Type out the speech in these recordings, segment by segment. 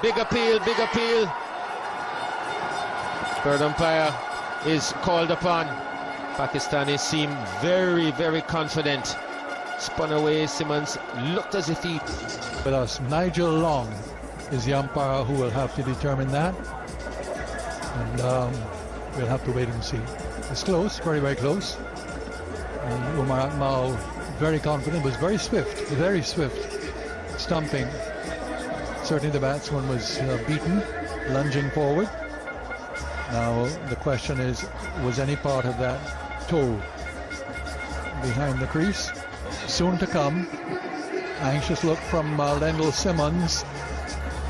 Big appeal, big appeal. Third umpire is called upon. Pakistanis seem very, very confident. Spun away, Simmons looked as if he... With us, Nigel Long is the umpire who will have to determine that. And we'll have to wait and see. It's close, very, very close. And Umar Akmal, very confident, was very swift, stumping. Certainly the batsman was beaten, lunging forward. Now the question is, was any part of that toe behind the crease? Soon to come. Anxious look from Lendl Simmons,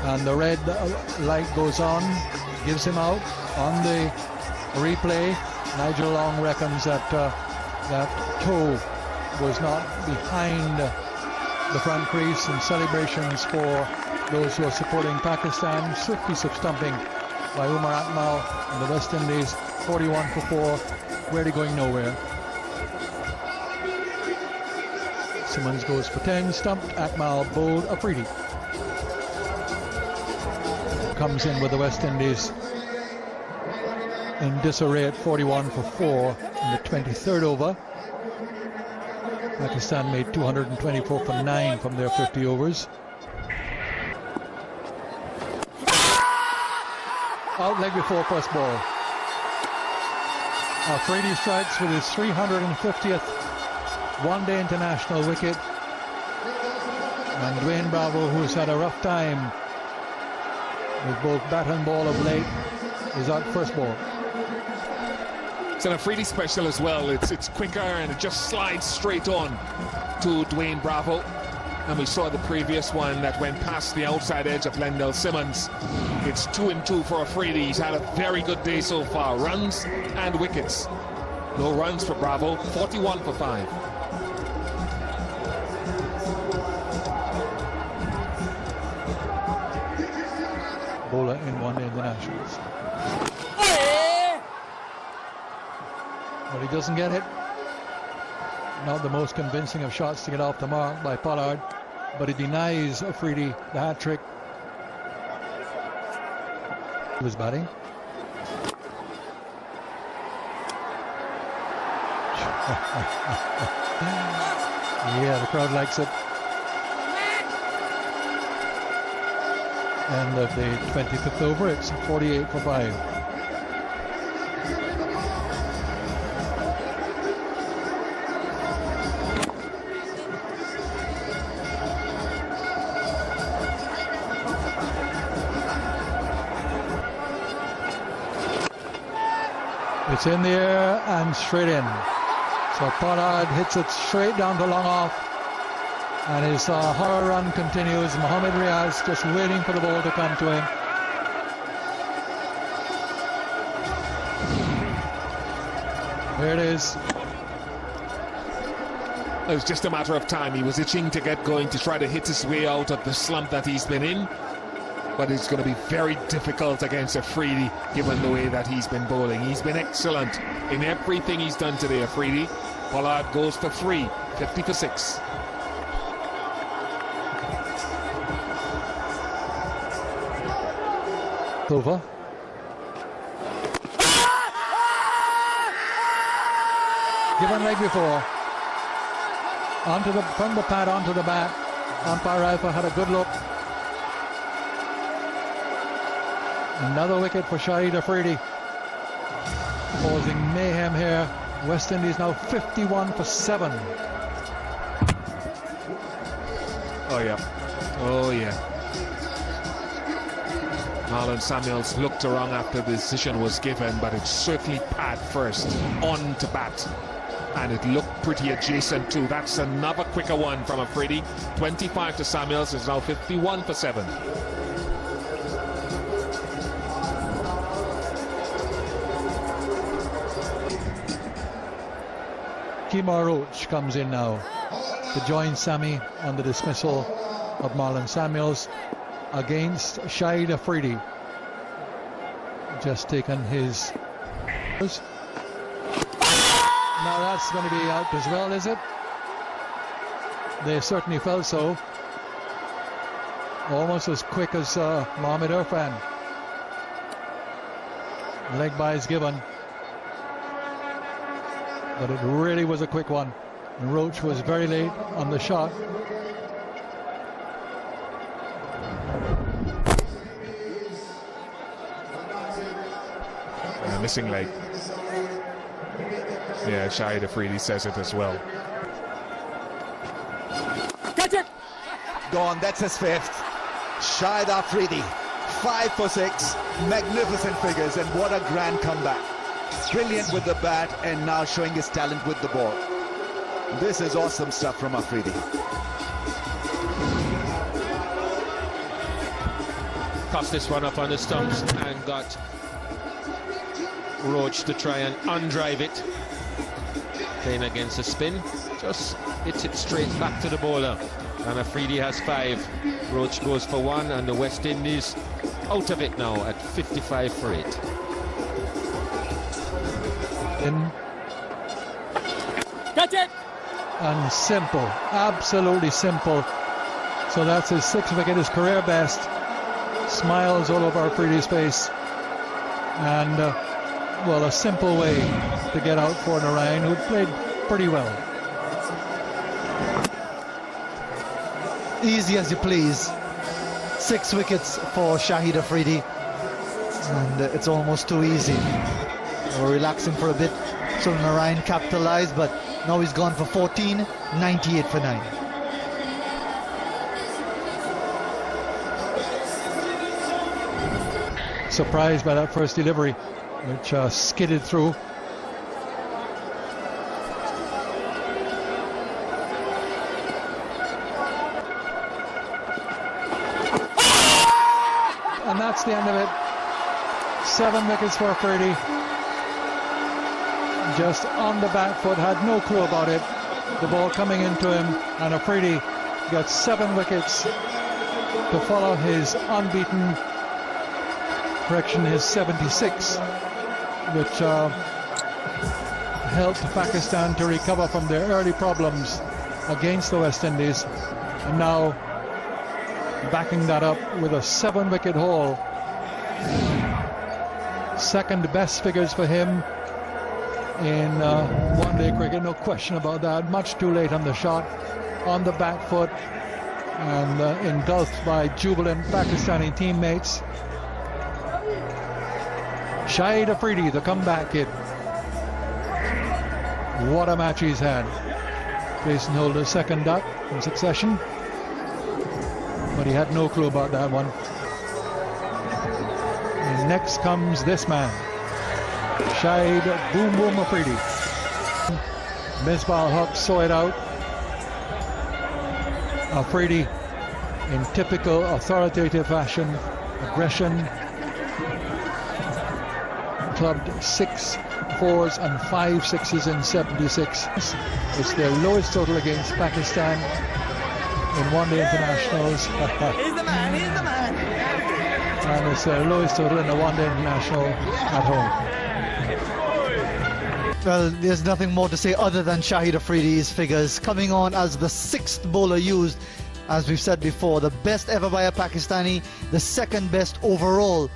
and the red light goes on, gives him out on the replay. Nigel Long reckons that that toe was not behind the front crease, and celebrations for those who are supporting Pakistan. Swift piece of stumping by Umar Akmal and the West Indies, 41 for 4, really going nowhere. Simmons goes for 10, stumped. Akmal bowled Afridi. Comes in with the West Indies in disarray at 41 for 4 in the 23rd over. Pakistan made 224 for 9 from their 50 overs. Out leg before first ball. Afridi strikes with his 350th one-day international wicket. And Dwayne Bravo, who's had a rough time with both bat and ball of late, is out first ball. It's an Afridi special as well. It's quicker and it just slides straight on to Dwayne Bravo. And we saw the previous one that went past the outside edge of Lendl Simmons. It's 2 and 2 for Afridi. He's had a very good day so far. Runs and wickets. No runs for Bravo. 41 for 5. Bowler in one-day internationals. But he doesn't get it. Not the most convincing of shots to get off the mark by Pollard, but he denies Afridi the hat-trick. He was batting. Yeah, the crowd likes it. End of the 25th over, it's 48 for 5. It's in the air and straight in. So Pollard hits it straight down to long off. And his horror run continues. Mohammad Riaz just waiting for the ball to come to him. There it is. It was just a matter of time. He was itching to get going to try to hit his way out of the slump that he's been in. But it's going to be very difficult against Afridi, given the way that he's been bowling. He's been excellent in everything he's done today, Afridi. Pollard goes for 3, 50 for 6. Over. Given leg before. Onto the, from the pad onto the bat. Umpire Rifle had a good look. Another wicket for Shahid Afridi, causing mayhem here. West Indies now 51 for 7. Oh yeah, oh yeah. Marlon Samuels looked around after the decision was given, but it's certainly pad first on to bat, and it looked pretty adjacent too. That's another quicker one from Afridi. 25 to Samuels, is now 51 for 7. Kemar Roach comes in now to join Sammy on the dismissal of Marlon Samuels against Shahid Afridi. Just taken his... Now that's going to be out as well, is it? They certainly felt so. almost as quick as Mohamed Irfan. Leg by is given, but it really was a quick one. And Roach was very late on the shot. Missing leg. Yeah, Shahid Afridi says it as well. Catch it! Gone, that's his fifth. Shahid Afridi, 5 for 6. Magnificent figures, and what a grand comeback. Brilliant with the bat, and now showing his talent with the ball. This is awesome stuff from Afridi. Cuffs this one up on the stumps and got Roach to try and undrive it. Playing against the spin, just hits it straight back to the bowler. And Afridi has 5. Roach goes for 1, and the West Indies out of it now at 55 for 8. Catch it! And simple, absolutely simple. So that's his 6th wicket, his career best. Smiles all over Afridi's face. And well, a simple way to get out for Narayan, who played pretty well. Easy as you please. 6 wickets for Shahid Afridi, and it's almost too easy. We're relaxing for a bit so Narayan capitalized, but now he's gone for 14, 98 for 9. Surprised by that first delivery, which skidded through. And that's the end of it. 7 wickets for Afridi. Just on the back foot, had no clue about it. The ball coming into him, and Afridi gets 7 wickets to follow his unbeaten, his 76, which helped Pakistan to recover from their early problems against the West Indies, and now backing that up with a 7-wicket haul. Second best figures for him in one-day cricket, no question about that. Much too late on the shot, on the back foot, and engulfed by jubilant Pakistani teammates. Shahid Afridi, the comeback kid. What a match he's had. Jason Holder's second duck in succession, but he had no clue about that one. And next comes this man, Shahid Boom Boom Afridi. Misbah Huq saw it out. Afridi, in typical authoritative fashion, aggression, clubbed 6 4s and 5 6s in 76. It's their lowest total against Pakistan in one-day internationals. He's the man, he's the man. And it's their lowest total in a one-day international at home. Well, there's nothing more to say other than Shahid Afridi's figures coming on as the 6th bowler used. As we've said before, the best ever by a Pakistani, the 2nd best overall.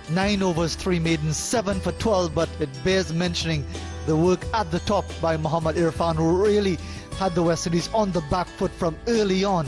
9 overs, 3 maidens, 7 for 12, but it bears mentioning the work at the top by Mohamed Irfan, who really had the West Indies on the back foot from early on.